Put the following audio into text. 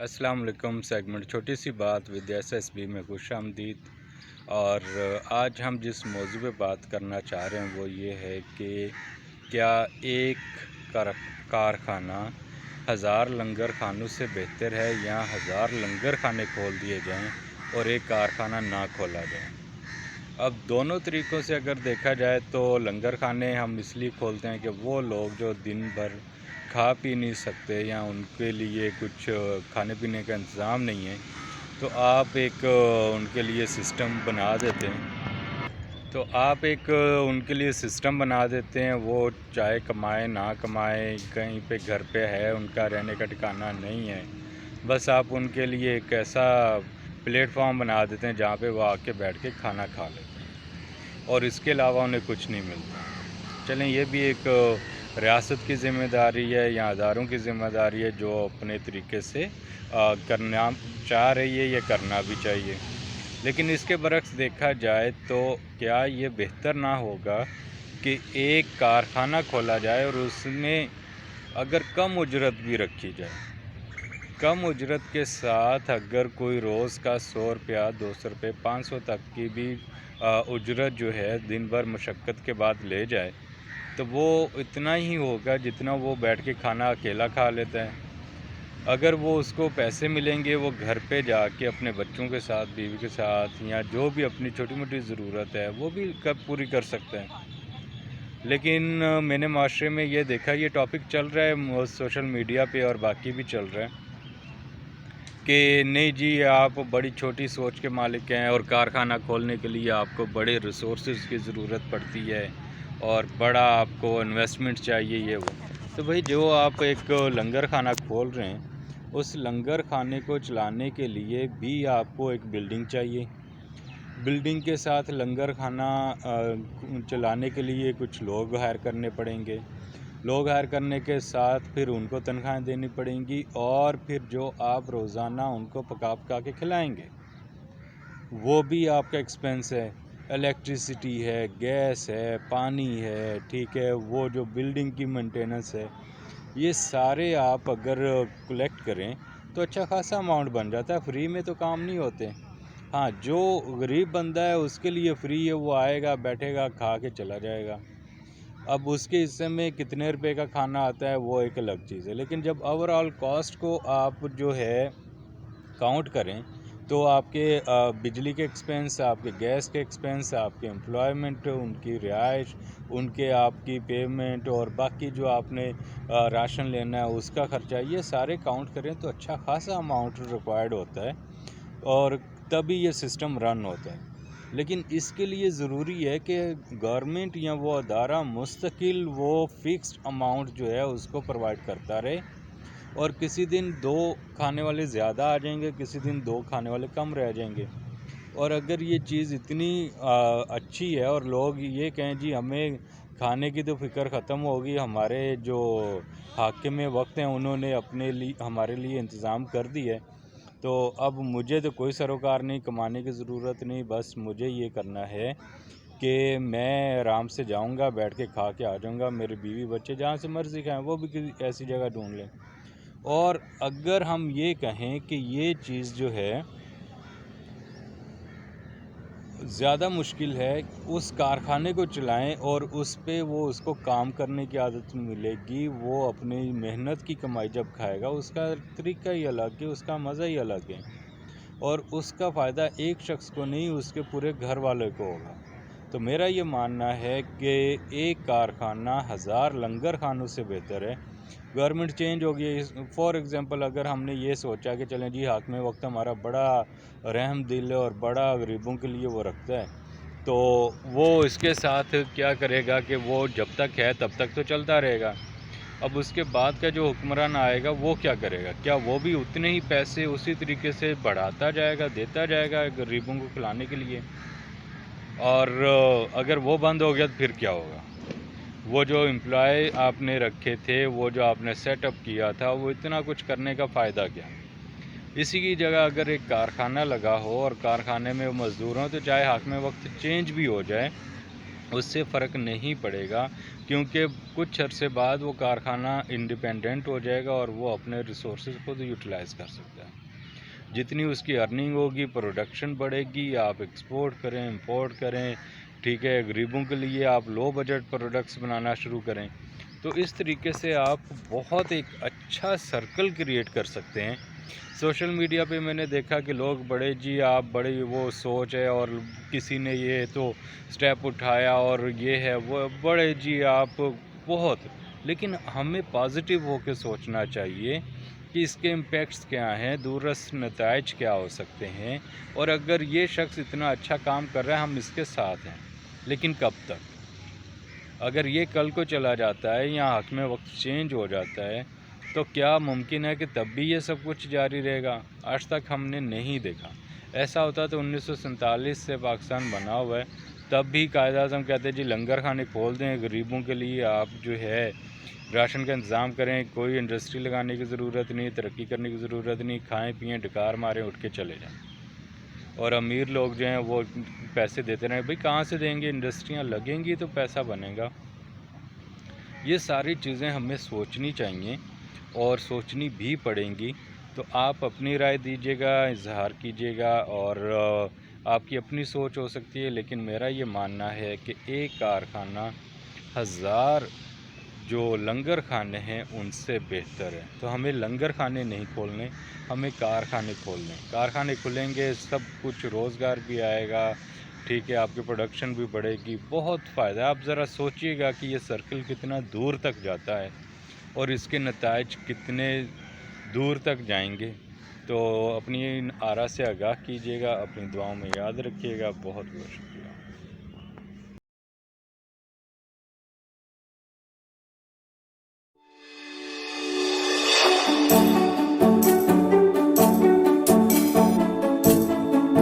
السلام علیکم۔ سیگمنٹ چھوٹی سی بات ود ایس ایس بی میں خوش آمدید۔ اور آج ہم جس موضوع پہ بات کرنا چاہ رہے ہیں وہ یہ ہے کہ کیا ایک کارخانہ 1000 لنگر خانوں سے بہتر ہے یا 1000 لنگر خانے کھول دیے جائیں اور ایک کارخانہ نہ کھولا جائے۔ اب دونوں طریقوں سے اگر دیکھا جائے تو لنگر خانے ہم اس لیے کھولتے ہیں کہ وہ لوگ جو دن بھر کھا پی نہیں سکتے یا ان کے لیے کچھ کھانے پینے کا انتظام نہیں ہے، تو آپ ایک ان کے لیے سسٹم بنا دیتے ہیں وہ چاہے کمائے نہ کمائے، کہیں پہ گھر پہ ہے، ان کا رہنے کا ٹھکانہ نہیں ہے، بس آپ ان کے لیے ایک ایسا پلیٹ فارم بنا دیتے ہیں جہاں پہ وہ آ کے بیٹھ کے کھانا کھا لیتے ہیں اور اس کے علاوہ انہیں کچھ نہیں ملتا۔ چلیں، یہ بھی ایک ریاست کی ذمہ داری ہے یا اداروں کی ذمہ داری ہے جو اپنے طریقے سے کرنا چاہ رہی ہے، یہ کرنا بھی چاہیے۔ لیکن اس کے برعکس دیکھا جائے تو کیا یہ بہتر نہ ہوگا کہ ایک کارخانہ کھولا جائے اور اس میں اگر کم اجرت بھی رکھی جائے، کم اجرت کے ساتھ اگر کوئی روز کا 100 روپیہ، 200 روپے، 500 تک کی بھی اجرت جو ہے دن بھر مشقت کے بعد لے جائے، تو وہ اتنا ہی ہوگا جتنا وہ بیٹھ کے کھانا اکیلا کھا لیتا ہے۔ اگر وہ اس کو پیسے ملیں گے، وہ گھر پہ جا کے اپنے بچوں کے ساتھ، بیوی کے ساتھ، یا جو بھی اپنی چھوٹی موٹی ضرورت ہے وہ بھی پوری کر سکتا ہے۔ لیکن میں نے معاشرے میں یہ دیکھا، یہ ٹاپک چل رہا ہے سوشل میڈیا پہ اور باقی بھی چل رہا ہے کہ نہیں جی، آپ بڑی چھوٹی سوچ کے مالک ہیں اور کارخانہ کھولنے کے لیے آپ کو بڑے ریسورسز کی ضرورت پڑتی ہے اور بڑا آپ کو انویسٹمنٹ چاہیے، یہ وہ۔ تو بھائی، جو آپ ایک لنگر خانہ کھول رہے ہیں، اس لنگر خانے کو چلانے کے لیے بھی آپ کو ایک بلڈنگ چاہیے۔ بلڈنگ کے ساتھ لنگر خانہ چلانے کے لیے کچھ لوگ ہائر کرنے پڑیں گے۔ لوگ ہائر کرنے کے ساتھ پھر ان کو تنخواہیں دینی پڑیں گی، اور پھر جو آپ روزانہ ان کو پکا کے کھلائیں گے وہ بھی آپ کا ایکسپینس ہے۔ الیکٹریسٹی ہے، گیس ہے، پانی ہے، ٹھیک ہے، وہ جو بلڈنگ کی مینٹیننس ہے، یہ سارے آپ اگر کلیکٹ کریں تو اچھا خاصا اماؤنٹ بن جاتا ہے۔ فری میں تو کام نہیں ہوتے۔ ہاں، جو غریب بندہ ہے اس کے لیے فری ہے، وہ آئے گا، بیٹھے گا، کھا کے چلا جائے گا۔ اب اس کے حصے میں کتنے روپے کا کھانا آتا ہے وہ ایک الگ چیز ہے، لیکن جب اوور آل کاسٹ کو آپ جو ہے کاؤنٹ کریں تو آپ کے بجلی کے ایکسپینس، آپ کے گیس کے ایکسپینس، آپ کے امپلائمنٹ، ان کی رہائش، ان کے آپ کی پیمنٹ، اور باقی جو آپ نے راشن لینا ہے اس کا خرچہ، یہ سارے کاؤنٹ کریں تو اچھا خاصا اماؤنٹ ریکوائرڈ ہوتا ہے اور تبھی یہ سسٹم رن ہوتا ہے۔ لیکن اس کے لیے ضروری ہے کہ گورنمنٹ یا وہ ادارہ مستقل وہ فکسڈ اماؤنٹ جو ہے اس کو پرووائڈ کرتا رہے، اور کسی دن 2 کھانے والے زیادہ آ جائیں گے، کسی دن 2 کھانے والے کم رہ جائیں گے۔ اور اگر یہ چیز اتنی اچھی ہے اور لوگ یہ کہیں جی ہمیں کھانے کی تو فکر ختم ہوگی، ہمارے جو حاکم وقت ہیں انہوں نے ہمارے لیے انتظام کر دی ہے، تو اب مجھے تو کوئی سروکار نہیں، کمانے کی ضرورت نہیں، بس مجھے یہ کرنا ہے کہ میں آرام سے جاؤں گا، بیٹھ کے کھا کے آ جاؤں گا، میرے بیوی بچے جہاں سے مرضی کھائیں، وہ بھی کسی ایسی جگہ ڈھونڈ لیں۔ اور اگر ہم یہ کہیں کہ یہ چیز جو ہے زیادہ مشکل ہے، اس کارخانے کو چلائیں اور اس پہ وہ اس کو کام کرنے کی عادت ملے گی، وہ اپنی محنت کی کمائی جب کھائے گا، اس کا طریقہ ہی الگ ہے، اس کا مزہ ہی الگ ہے، اور اس کا فائدہ ایک شخص کو نہیں، اس کے پورے گھر والے کو ہوگا۔ تو میرا یہ ماننا ہے کہ ایک کارخانہ 1000 لنگر خانوں سے بہتر ہے۔ گورنمنٹ چینج ہو گئی، فار ایگزامپل اگر ہم نے یہ سوچا کہ چلیں جی حاکم وقت ہمارا بڑا رحم دل ہے اور بڑا غریبوں کے لیے وہ رکھتا ہے، تو وہ اس کے ساتھ کیا کرے گا کہ وہ جب تک ہے تب تک تو چلتا رہے گا۔ اب اس کے بعد کا جو حکمران آئے گا وہ کیا کرے گا؟ کیا وہ بھی اتنے ہی پیسے اسی طریقے سے بڑھاتا جائے گا، دیتا جائے گا غریبوں کو کھلانے کے لیے؟ اور اگر وہ بند ہو گیا تو پھر کیا ہوگا؟ وہ جو امپلائی آپ نے رکھے تھے، وہ جو آپ نے سیٹ اپ کیا تھا، وہ اتنا کچھ کرنے کا فائدہ کیا؟ اسی کی جگہ اگر ایک کارخانہ لگا ہو اور کارخانے میں مزدور ہوں، تو چاہے حاکم وقت چینج بھی ہو جائے اس سے فرق نہیں پڑے گا، کیونکہ کچھ عرصے بعد وہ کارخانہ انڈیپینڈنٹ ہو جائے گا اور وہ اپنے ریسورسز خود یوٹیلائز کر سکتا ہے۔ جتنی اس کی ارننگ ہوگی، پروڈکشن بڑھے گی، آپ ایکسپورٹ کریں، امپورٹ کریں، ٹھیک ہے، غریبوں کے لیے آپ لو بجٹ پروڈکٹس بنانا شروع کریں، تو اس طریقے سے آپ بہت ایک اچھا سرکل کریٹ کر سکتے ہیں۔ سوشل میڈیا پہ میں نے دیکھا کہ لوگ بڑے جی آپ بڑی وہ سوچ ہے اور کسی نے یہ تو سٹیپ اٹھایا اور یہ ہے وہ بڑے جی آپ بہت، لیکن ہمیں پازیٹیو ہو کے سوچنا چاہیے کہ اس کے امپیکٹس کیا ہیں، دوررس نتائج کیا ہو سکتے ہیں، اور اگر یہ شخص اتنا اچھا کام کر رہا ہے ہم اس کے ساتھ ہیں، لیکن کب تک؟ اگر یہ کل کو چلا جاتا ہے یا حکم وقت چینج ہو جاتا ہے تو کیا ممکن ہے کہ تب بھی یہ سب کچھ جاری رہے گا؟ آج تک ہم نے نہیں دیکھا۔ ایسا ہوتا تو 1947 سے پاکستان بنا ہوا ہے، تب بھی قائد اعظم کہتے ہیں جی لنگر خانے کھول دیں، غریبوں کے لیے آپ جو ہے راشن کا انتظام کریں، کوئی انڈسٹری لگانے کی ضرورت نہیں، ترقی کرنے کی ضرورت نہیں، کھائیں پئیں ڈکار ماریں اٹھ کے چلے جائیں۔ اور امیر لوگ جو ہیں وہ پیسے دیتے رہیں، بھئی کہاں سے دیں گے؟ انڈسٹریاں لگیں گی تو پیسہ بنے گا۔ یہ ساری چیزیں ہمیں سوچنی چاہیے اور سوچنی بھی پڑیں گی، تو آپ اپنی رائے دیجیے گا، اظہار کیجیے گا، اور آپ کی اپنی سوچ ہو سکتی ہے، لیکن میرا یہ ماننا ہے کہ ایک کارخانہ ہزار جو لنگر خانے ہیں ان سے بہتر ہے۔ تو ہمیں لنگر خانے نہیں کھولنے، ہمیں کارخانے کھولنے، کارخانے کھلیں گے سب کچھ روزگار بھی آئے گا، ٹھیک ہے، آپ کی پروڈکشن بھی بڑھے گی، بہت فائدہ ہے۔ آپ ذرا سوچئے گا کہ یہ سرکل کتنا دور تک جاتا ہے اور اس کے نتائج کتنے دور تک جائیں گے۔ تو اپنی آرا سے آگاہ کیجیے گا، اپنی دعاؤں میں یاد رکھیے گا۔ بہت بہت شکریہ۔